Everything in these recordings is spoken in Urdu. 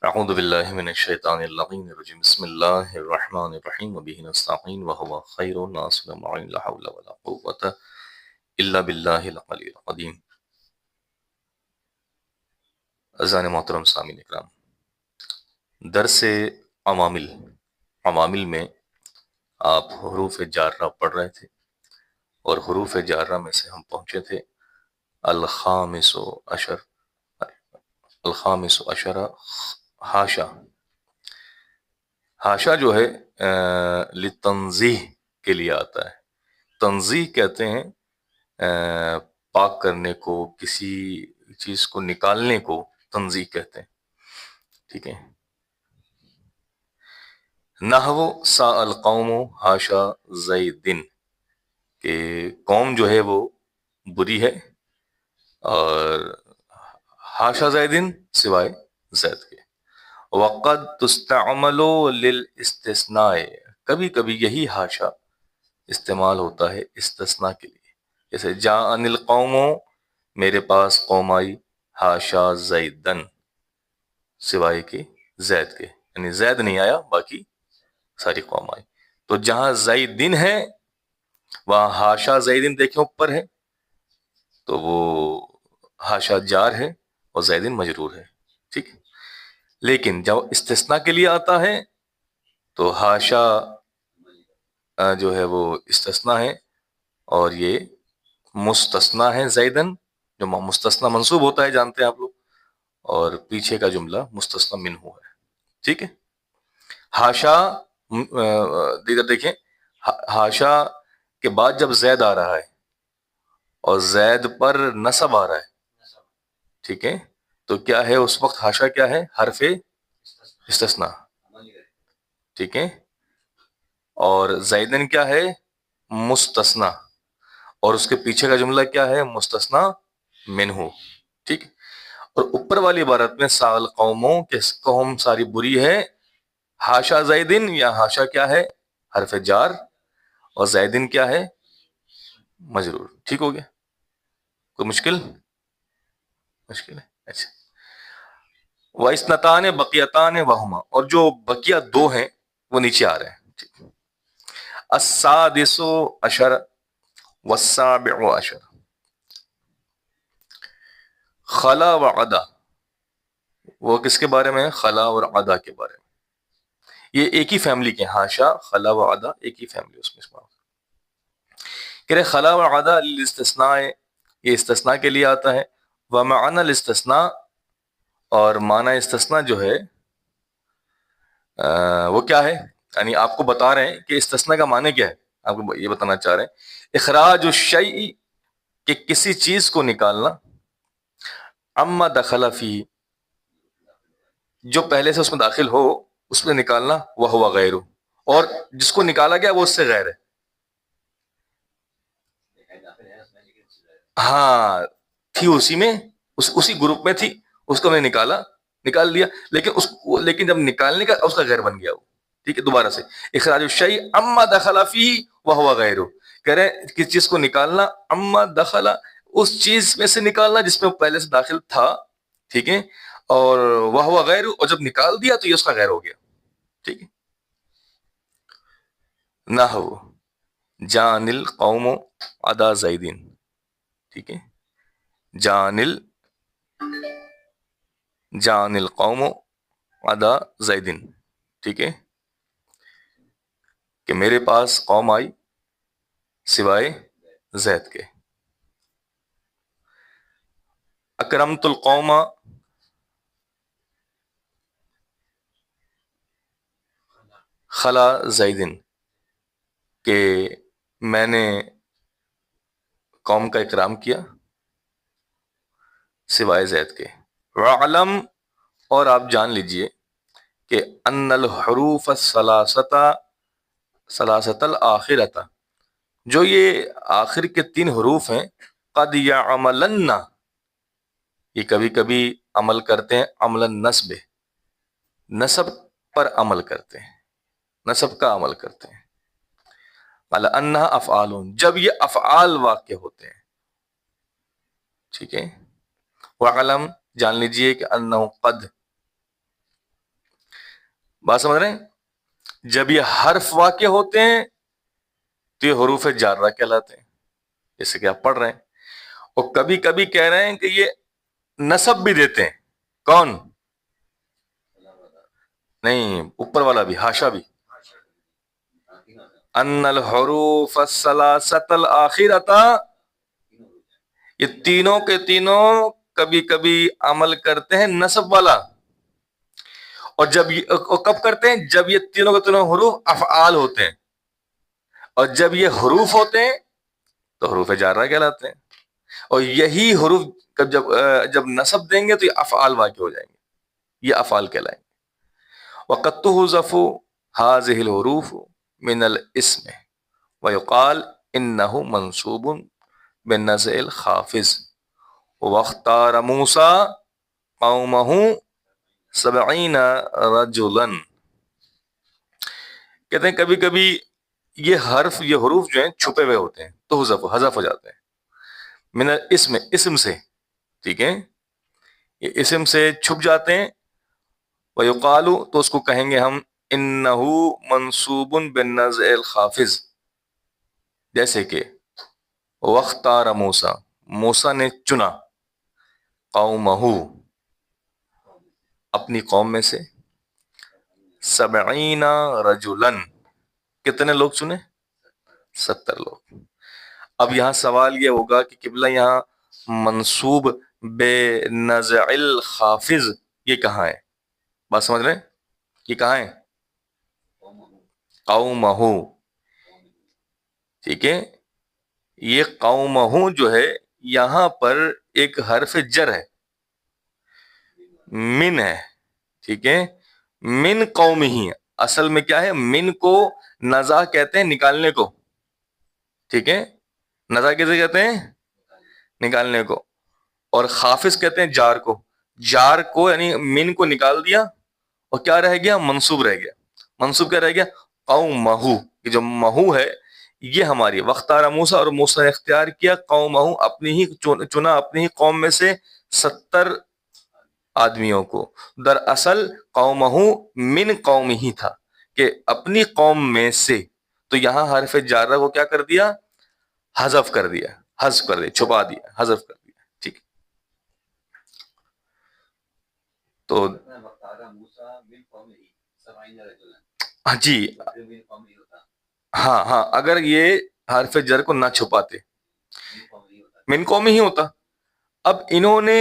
اعوذ باللہ من الشیطان اللعین الرجیم بسم اللہ الرحمن الرحیم وبہ نستعین وہو خیر الناصر معین لا حول ولا قوة الا باللہ العلی العظیم۔ اذان محترم سامعین اکرام، درس عوامل میں آپ حروف جارہ پڑھ رہے تھے، اور حروف جارہ میں سے ہم پہنچے تھے الخامس عشر حاشا۔ حاشا جو ہے لتنزیح کے لیے آتا ہے۔ تنزیح کہتے ہیں پاک کرنے کو، کسی چیز کو نکالنے کو تنزیح کہتے ہیں، ٹھیک ہے۔ نحو سا القوم حاشا زیدن، کہ قوم جو ہے وہ بری ہے، اور حاشا زیدن سوائے زید کے۔ وقد تستعمل للاستثناء، کبھی کبھی یہی حاشا استعمال ہوتا ہے استثناء کے لیے، جیسے جاءنی القوم، میرے پاس قوم آئی، حاشا زیدن، سوائے کہ زید کے، یعنی زید نہیں آیا، باقی ساری قوم آئی۔ تو جہاں زیدن ہے وہاں حاشا زیدن دیکھیں اوپر ہے، تو وہ حاشا جار ہے اور زیدن مجرور ہے، ٹھیک ہے۔ لیکن جب استثناء کے لیے آتا ہے تو حاشا جو ہے وہ استثناء ہے، اور یہ مستثنیٰ ہے زیدن، جو مستثنیٰ منصوب ہوتا ہے جانتے ہیں آپ لوگ، اور پیچھے کا جملہ مستثنیٰ منہ ہے، ٹھیک ہے۔ حاشا دیگر دیکھیں، حاشا کے بعد جب زید آ رہا ہے اور زید پر نصب آ رہا ہے، ٹھیک ہے، تو کیا ہے اس وقت حاشا کیا ہے؟ حرف استثناء، ٹھیک ہے۔ اور زیدن کیا ہے؟ مستثنیٰ، اور اس کے پیچھے کا جملہ کیا ہے؟ مستثنیٰ منہ، ٹھیک ہے۔ اور اوپر والی عبارت میں سال قوموں کے قوم ساری بری ہے، حاشا زیدن، یا حاشا کیا ہے؟ حرف جار، اور زیدن کیا ہے؟ مجرور، ٹھیک ہو گیا؟ کوئی مشکل ہے؟ اچھا۔ وَإِثْنَتَانِ بَقِيَتَانِ وَهُمَا، اور جو بقیہ دو ہیں وہ نیچے آ رہے ہیں۔ السادس عشر والسابع عشر، خلا و عدا، وہ کس کے بارے میں ہے؟ خلا اور عدا کے بارے میں۔ یہ ایک ہی فیملی کے، حاشا خلا و عدا ایک ہی فیملی، اس میں کہ رہے خلا و عدا للاستثناء، یہ استثناء کے لیے آتا ہے۔ ومعنى الاستثناء، اور معنی استثناء جو ہے وہ کیا ہے؟ یعنی آپ کو بتا رہے ہیں کہ استثناء کا معنی کیا ہے، آپ کو یہ بتانا چاہ رہے ہیں۔ اخراج الشیء، کہ کسی چیز کو نکالنا، اما دخل فی، جو پہلے سے اس میں داخل ہو اس میں نکالنا، وہو غیر، اور جس کو نکالا گیا وہ اس سے غیر ہے۔ ہاں، تھی اسی میں، اسی گروپ میں تھی، اس کو میں نے نکال دیا، لیکن جب نکالنے کا اس کا غیر بن گیا وہ، ٹھیک ہے۔ دوبارہ سے اخراج الشیء اما دخل فی وہو غیر، کہہ رہے ہیں کس چیز کو نکالنا، اما دخل، اس چیز میں سے نکالنا جس میں وہ پہلے سے داخل تھا، ٹھیک ہے، اور وہو غیر، اور جب نکال دیا تو یہ اس کا غیر ہو گیا، ٹھیک ہے۔ نحو جان القوم عدا زیدین، ٹھیک ہے، جان القوم عدا زیدن، ٹھیک ہے، کہ میرے پاس قوم آئی سوائے زید کے۔ اکرمت القوم خلا زیدن، کہ میں نے قوم کا اکرام کیا سوائے زید کے۔ وعلم، اور آپ جان لیجئے کہ ان الحروف ثلاثۃ الآخرۃ، جو یہ آخر کے 3 حروف ہیں، قد یعملن، یہ کبھی کبھی عمل کرتے ہیں، عمل النصب، نصب پر عمل کرتے ہیں، نصب کا عمل کرتے ہیں، علی انہا افعال، جب یہ افعال واقع ہوتے ہیں، ٹھیک ہے۔ وعلم، جان لیجئے کہ انہ قد، بات سمجھ رہے ہیں؟ جب یہ حرف واقع ہوتے ہیں تو یہ حروف جارہ کہلاتے ہیں، جیسے کہ آپ پڑھ رہے ہیں. اور کبھی کبھی کہہ رہے ہیں کہ یہ نصب بھی دیتے ہیں. کون؟ نہیں، اوپر والا بھی، حاشا بھی. ان الحروف الثلاثۃ الآخرۃ، یہ تینوں کے تینوں کبھی کبھی عمل کرتے ہیں نصب والا. اور جب اور کب کرتے ہیں؟ جب یہ تینوں کے تینوں حروف افعال ہوتے ہیں. اور جب یہ حروف ہوتے ہیں تو حروف جارہ کہلاتے ہیں. اور یہی حروف جب نصب دیں گے تو یہ افعال واقع ہو جائیں گے، یہ افعال کہلائیں گے. وقد تحذف هذه الحروف من الاسم ويقال انه منصوب بالنزع الخافض. واختار موسى قومه 70 رجلا. کہتے ہیں کبھی کبھی یہ حروف جو ہیں چھپے ہوئے ہوتے ہیں تو حذف ہو جاتے ہیں من الاسم، اسم سے. ٹھیک ہے، یہ اسم سے چھپ جاتے ہیں. وَيُقَالُ، تو اس کو کہیں گے ہم إِنَّهُ مَنْصُوبٌ بِالنَّزْعِ الْخَافِضِ. جیسے کہ وَاخْتَارَ موسیٰ، موسیٰ نے چنا، قَوْمَهُ، اپنی قوم میں سے، 70 رجلاً، کتنے لوگ چنے؟ 70 لوگ. اب یہاں سوال یہ ہوگا کہ قبلہ یہاں منصوب بے نزع الخافض یہ کہاں ہے؟ بات سمجھ رہے ہیں؟ یہ کہاں ہے؟ قومہ. ٹھیک ہے، یہ قومہ جو ہے یہاں پر ایک حرف جر ہے، من ہے. ٹھیک ہے، من قوم ہی. اصل میں کیا ہے؟ من کو نزع کہتے ہیں نکالنے کو. ٹھیک ہے، نزع کیسے کہتے ہیں؟ نکالنے کو. اور خافض کہتے ہیں جار کو. جار کو یعنی من کو نکال دیا اور کیا رہ گیا؟ منصوب رہ گیا. منصوب کیا رہ گیا؟ قومہ. یہ جو مہو ہے یہ ہماری. واختار موسیٰ، اور موسیٰ نے اختیار کیا، قومہ، اپنی ہی چنا اپنی ہی قوم میں سے 70 آدمیوں کو. دراصل قومہ من قوم ہی تھا کہ اپنی قوم میں سے. تو یہاں حرف جارہ کو کیا کر دیا؟ حذف کر دیا، حذف کر دیا، چھپا دیا، حذف کر دیا. ٹھیک. تو جی ہاں اگر یہ حرف جر کو نہ چھپاتے من قوم ہی ہوتا. اب انہوں نے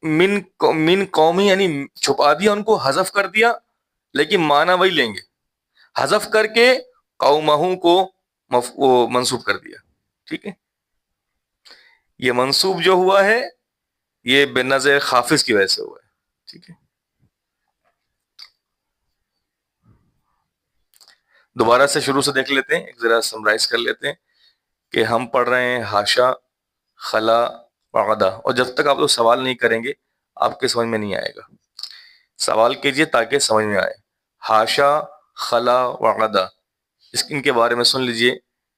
من قوم ہی یعنی چھپا دیا، ان کو حذف کر دیا، لیکن معنی وہی لیں گے. حذف کر کے قومہ کو منصوب کر دیا. ٹھیک ہے، یہ منصوب جو ہوا ہے یہ بنظر خافض کی وجہ سے ہوا ہے. ٹھیک ہے، دوبارہ سے شروع سے دیکھ لیتے ہیں، ایک ذرا سمرائز کر لیتے ہیں کہ ہم پڑھ رہے ہیں حاشا، خلا، وعدہ. اور جب تک آپ لوگ سوال نہیں کریں گے آپ کے سمجھ میں نہیں آئے گا. سوال کیجئے تاکہ سمجھ میں آئے. حاشا، خلا، وعدہ، ان کے بارے میں سن لیجئے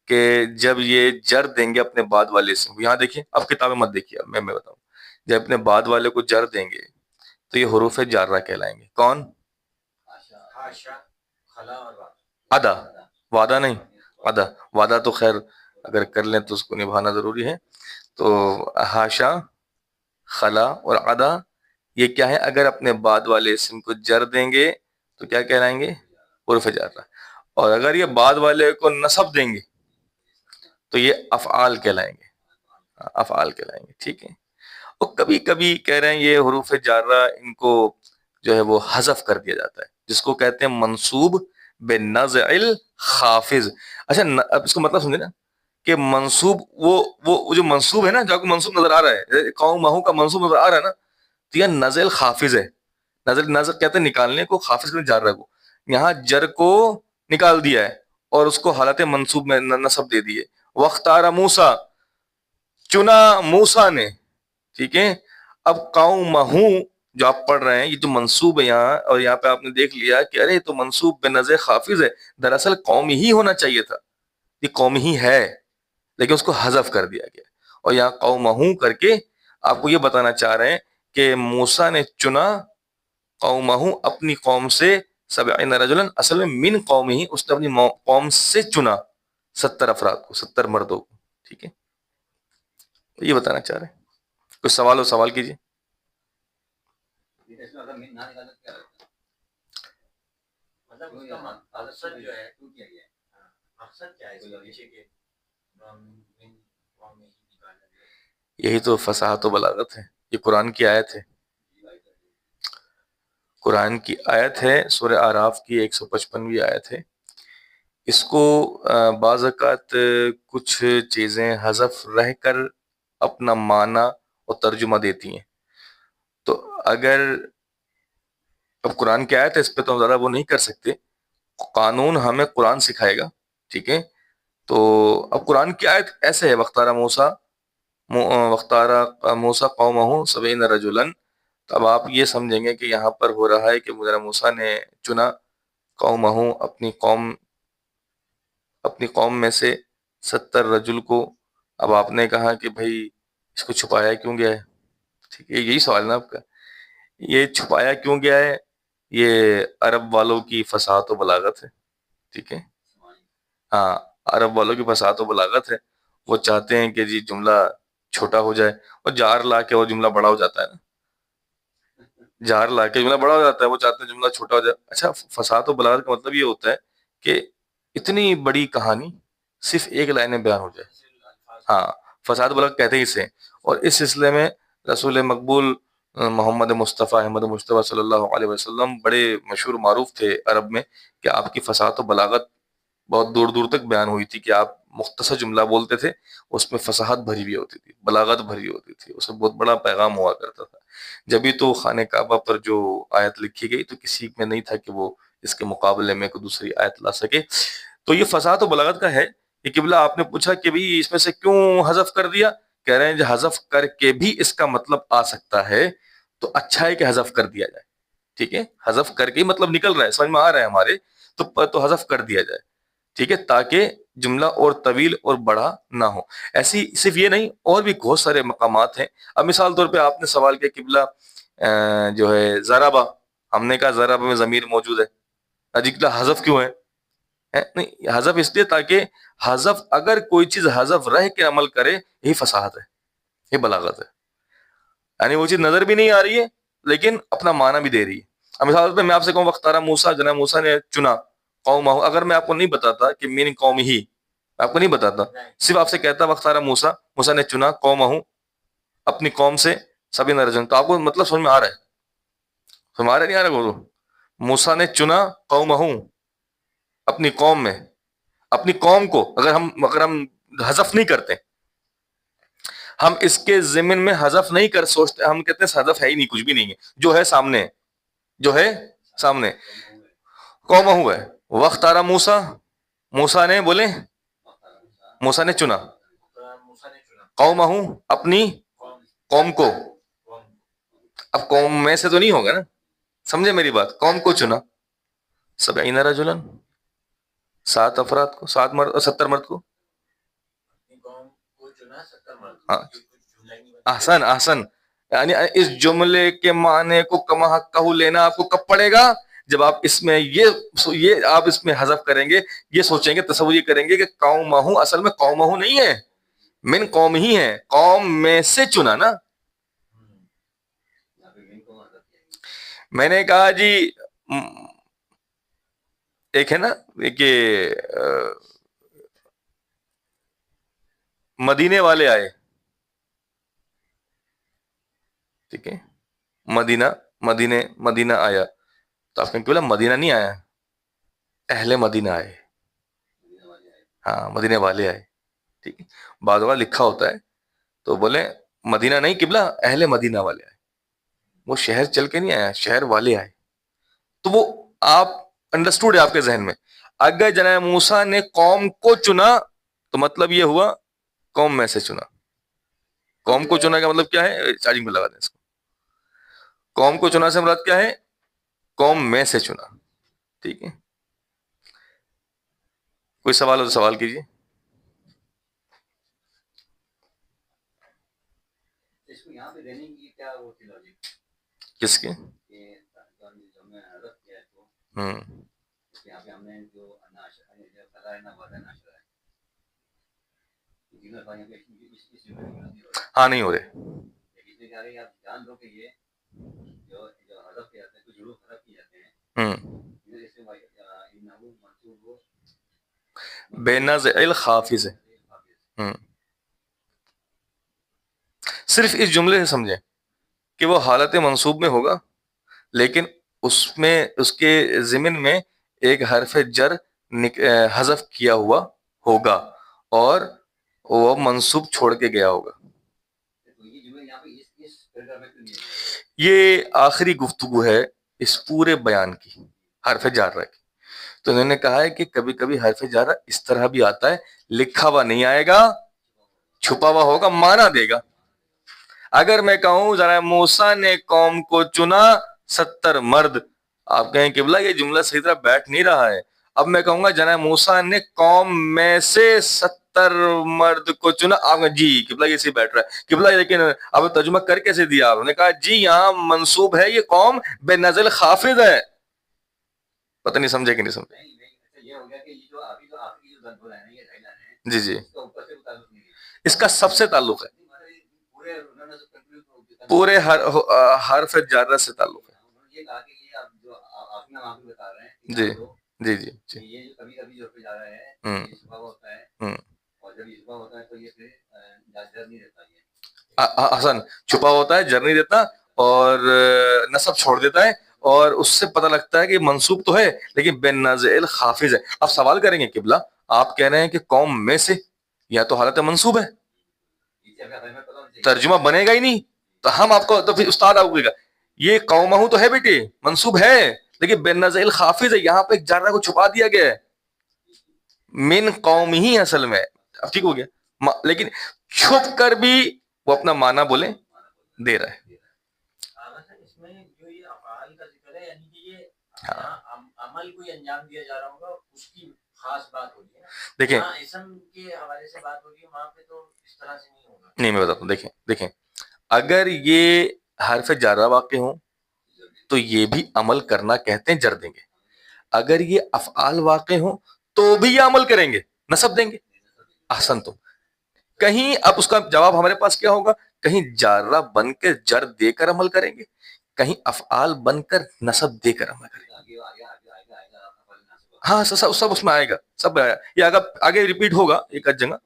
کہ جب یہ جر دیں گے اپنے بعد والے سے. یہاں دیکھیں، اب کتابیں مت دیکھیے، اب میں بتاؤں. جب اپنے بعد والے کو جر دیں گے تو یہ حروف جارہ کہلائیں گے. کون؟ ادا. وعدہ نہیں، ادا. وعدہ تو خیر اگر کر لیں تو اس کو نبھانا ضروری ہے. تو حاشا، خلا اور ادا یہ کیا ہے؟ اگر اپنے بعد والے اسم کو جر دیں گے تو کیا کہلائیں گے؟ حروف جارہ. اور اگر یہ بعد والے کو نصب دیں گے تو یہ افعال کہلائیں گے. افعال کہلائیں گے. ٹھیک ہے. اور کبھی کبھی کہہ رہے ہیں یہ حروف جارہ ان کو جو ہے وہ حذف کر دیا جاتا ہے، جس کو کہتے ہیں منصوب بنزع الخافض. اچھا اب اس کو مطلب سمجھے نا کہ منصوب وہ جو منصوب ہے نا، جو آپ کو منصوب نظر آ رہا ہے، قومہ کا منصوب نظر آ رہا ہے نا، تو یہ نزع الخافض ہے. نظر کہتے ہیں نکالنے کو، خافض میں جارہ کو. یہاں جر کو نکال دیا ہے اور اس کو حالت منصوب میں نصب دے دیے. واختار موسیٰ، چنا موسیٰ نے. ٹھیک ہے. اب قومہ جو آپ پڑھ رہے ہیں یہ جو منصوب ہے یہاں، اور یہاں پہ آپ نے دیکھ لیا کہ ارے تو منصوب بنظر خافض ہے، دراصل قوم ہی ہونا چاہیے تھا. یہ قوم ہی ہے لیکن اس کو حذف کر دیا گیا. اور یہاں قومہ کر کے آپ کو یہ بتانا چاہ رہے ہیں کہ موسیٰ نے چنا قومہ اپنی قوم سے سبعین رجلن، اصل میں من قوم ہی، اس نے اپنی قوم سے چنا 70 افراد کو، 70 مردوں کو. ٹھیک ہے، یہ بتانا چاہ رہے ہیں. کوئی سوال ہو سوال کیجیے. یہی تو فصاحت و بلاغت ہے. یہ قرآن کی آیت ہے، قرآن کی آیت ہے، سورہ اعراف کی 155ویں آیت ہے. اس کو بعض اوقات کچھ چیزیں حذف رہ کر اپنا معنی اور ترجمہ دیتی ہیں. تو اگر اب قرآن کی آیت ہے، اس پہ تو ہم زیادہ وہ نہیں کر سکتے. قانون ہمیں قرآن سکھائے گا. ٹھیک ہے، تو اب قرآن کی آیت ایسے ہے، وختارا موسیٰ قومہ 70 رجلا. تو اب آپ یہ سمجھیں گے کہ یہاں پر ہو رہا ہے کہ حضرت موسیٰ نے چنا قومہ، اپنی قوم میں سے 70 رجل کو. اب آپ نے کہا کہ بھائی اس کو چھپایا کیوں گیا ہے؟ ٹھیک ہے، یہی سوال نا آپ کا. یہ چھپایا کیوں گیا ہے؟ یہ عرب والوں کی فصاحت و بلاغت ہے. ٹھیک ہے، ہاں، عرب والوں کی فصاحت و بلاغت ہے. وہ چاہتے ہیں کہ جی جملہ چھوٹا ہو جائے، اور جار لا کے وہ جملہ بڑا ہو جاتا ہے نا. جار لا کے جملہ بڑا ہو جاتا ہے، وہ چاہتے ہیں جملہ چھوٹا ہو جائے. اچھا، فصاحت و بلاغت کا مطلب یہ ہوتا ہے کہ اتنی بڑی کہانی صرف ایک لائن میں بیان ہو جائے. ہاں، فصاحت و بلاغت کہتے ہیں اسے. اور اس سلسلے میں رسول مقبول محمد مصطفیٰ احمد مصطفیٰ صلی اللہ علیہ وسلم بڑے مشہور معروف تھے عرب میں، کہ آپ کی فصاحت و بلاغت بہت دور دور تک بیان ہوئی تھی. کہ آپ مختصر جملہ بولتے تھے، اس میں فصاحت بھری ہوئی ہوتی تھی، بلاغت بھری ہوتی تھی، اس میں بہت بڑا پیغام ہوا کرتا تھا. جبھی تو خانہ کعبہ پر جو آیت لکھی گئی تو کسی میں نہیں تھا کہ وہ اس کے مقابلے میں کوئی دوسری آیت لا سکے. تو یہ فصاحت و بلاغت کا ہے. یہ قبلہ آپ نے پوچھا کہ بھئی اس میں سے کیوں حذف کر دیا؟ کہہ رہے ہیں جو حذف کر کے بھی اس کا مطلب آ سکتا ہے تو اچھا ہے کہ حذف کر دیا جائے. ٹھیک ہے، حذف کر کے ہی مطلب نکل رہا ہے، سمجھ میں آ رہا ہے ہمارے، تو حذف کر دیا جائے. ٹھیک ہے، تاکہ جملہ اور طویل اور بڑا نہ ہو. ایسی صرف یہ نہیں، اور بھی بہت سارے مقامات ہیں. اب مثال طور پہ آپ نے سوال کیا قبلہ جو ہے ضربہ، ہم نے کہا ضربہ میں ضمیر موجود ہے، قبلہ حذف کیوں ہے؟ نہیں، حذف اس لیے تاکہ حذف، اگر کوئی چیز حذف رہ کے عمل کرے، یہی فصاحت ہے، یہ بلاغت ہے. یعنی وہ چیز نظر بھی نہیں آ رہی ہے لیکن اپنا معنی بھی دے رہی ہے. اب مثال پہ میں آپ سے کہوں وختارا موسیٰ، جناب موسیٰ نے چنا قومہ، اگر میں آپ کو نہیں بتاتا کہ من قوم ہی، آپ کو نہیں بتاتا، صرف آپ سے کہتا وختارا موسیٰ، موسیٰ نے چنا قومہ اپنی قوم سے 70 رجل، تو آپ کو مطلب سمجھ میں آ رہا ہے؟ ہمارے نہیں آ رہا. موسیٰ نے چنا قومہ، اپنی قوم میں، اپنی قوم کو اگر ہم حذف نہیں کرتے، ہم اس کے ضمن میں حذف نہیں کر سوچتے، ہم کہتے ہیں حذف ہے ہی نہیں، کچھ بھی نہیں ہے، جو ہے سامنے، جو ہے سامنے قومہ ہے. وختارا موسیٰ، موسیٰ نے بولے، موسیٰ نے چنا قومہ، اپنی قوم کو. اب قوم میں سے تو نہیں ہوگا نا، سمجھے میری بات؟ قوم کو چنا 70 رجلا، 7 افراد کو، 7 مرد اور 70 مرد کو. ہاں، احسن احسن. یعنی اس جملے کے معنی کو کما حقہ لینا آپ کو کب پڑے گا؟ جب آپ اس میں یہ آپ اس میں حذف کریں گے، یہ سوچیں گے، تصور یہ کریں گے کہ قومہ اصل میں قومہ نہیں ہے، من قوم ہی ہے، قوم میں سے چنا نا. میں نے کہا جی ایک ہے نا کہ مدینے والے آئے. ٹھیک ہے، مدینہ آیا، تو آپ نے بولا مدینہ نہیں آیا، اہل مدینہ آئے. ہاں، مدینے والے آئے. ٹھیک ہے، بعض اوقات لکھا ہوتا ہے تو بولے مدینہ نہیں قبلہ، اہل مدینہ والے آئے. وہ شہر چل کے نہیں آیا، شہر والے آئے. تو وہ آپ انڈرسٹوڈ ہے آپ کے ذہن میں. اگر جناب موسیٰ نے قوم کو چنا تو مطلب یہ ہوا قوم میں سے چنا. قوم کو چنا کا مطلب کیا ہے؟ چارجنگ پہ لگا دیں اس کو. قوم کو چنا سے مراد کیا ہے؟ قوم میں سے چنا. ٹھیک ہے، کوئی سوال ہو تو سوال کیجیے. کس کے؟ ہوں ہاں نہیں ہو رہے. ہوں بے نزع الخافض ہے. ہوں صرف اس جملے سے سمجھیں کہ وہ حالت منصوب میں ہوگا، لیکن اس میں اس کے ضمن میں ایک حرف جر حذف کیا ہوا ہوگا اور وہ منصوب چھوڑ کے گیا ہوگا. یہ آخری گفتگو ہے اس پورے بیان کی حرف جارہ کی. تو انہوں نے کہا ہے کہ کبھی کبھی حرف جارہ اس طرح بھی آتا ہے، لکھا ہوا نہیں آئے گا، چھپا ہوا ہوگا، معنی دے گا. اگر میں کہوں ذرا موسیٰ نے قوم کو چنا 70 مرد، آپ کہیں کہ بلا یہ جملہ صحیح طرح بیٹھ نہیں رہا ہے. اب میں کہوں گا جناب موسیٰ نے قوم میں سے 70 مرد کو چنا، آپ کہیں جی قبلہ یہ صحیح بیٹھ رہا ہے قبلہ، لیکن اب ترجمہ کر کیسے دیا آپ نے؟ کہا جی یہاں منصوب ہے، یہ قوم بے نزل خافض ہے. پتہ نہیں سمجھے کہ نہیں سمجھے. جی جی اس کا سب سے تعلق ہے، پورے حرف جارہ سے تعلق ہے. جی جی جی جی حسن چھپا ہوتا ہے، جر نہیں دیتا اور نصب چھوڑ دیتا ہے، اور اس سے پتہ لگتا ہے کہ منصوب تو ہے لیکن بے نازع الخافض ہے. اب سوال کریں گے قبلہ آپ کہہ رہے ہیں کہ قوم میں سے، یا تو حالت منصوب ہے، ترجمہ بنے گا ہی نہیں. تو ہم آپ کو، تو پھر استاد آپ کو کہے گا یہ قومہ تو ہے بیٹے، منصوب ہے لیکن بے نازع الخافض ہے، یہاں پہ ایک جارہ کو چھپا دیا گیا ہے، من قوم ہی اصل میں. اب ٹھیک ہو گیا، لیکن چھپ کر بھی وہ اپنا معنی بولیں دے رہا ہے. اس میں جو یہ افعال کا ذکر ہے، یعنی کہ یہ عمل کوئی انجام دیا جا رہا ہوگا، اس کی خاص بات ہوگی. دیکھیں اسم کے حوالے سے بات ہوگی، وہاں پہ تو اس طرح سے نہیں ہوگا. نہیں میں بتاتا ہوں، دیکھیں اگر یہ حرف جارہ واقع ہوں تو یہ بھی عمل کرنا کہتے ہیں، جر دیں گے. اگر یہ افعال واقع ہوں تو بھی یہ عمل کریں گے، نصب دیں گے. احسن. تو کہیں اب اس کا جواب ہمارے پاس کیا ہوگا؟ کہیں جارہ بن کے جر دے کر عمل کریں گے، کہیں افعال بن کر نصب دے کر عمل کریں گے. ہاں سب اس میں آئے گا، سب آئے گا. یہ آگے ریپیٹ ہوگا ایک آدھ جگہ،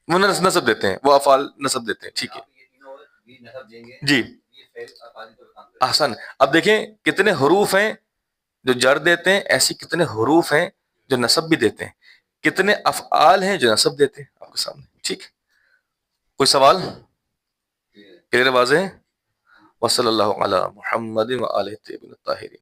وہ نصب دیتے ہیں، وہ افعال نصب دیتے ہیں. ٹھیک ہے جی احسن. اب دیکھیں کتنے حروف ہیں جو جر دیتے ہیں، ایسی کتنے حروف ہیں جو نصب بھی دیتے ہیں، کتنے افعال ہیں جو نصب دیتے ہیں آپ کے سامنے. ٹھیک، کوئی سوال؟ کلیئر، واضح ہے؟ وصلی اللہ علی محمد وآلہ الطیبین الطاہرین.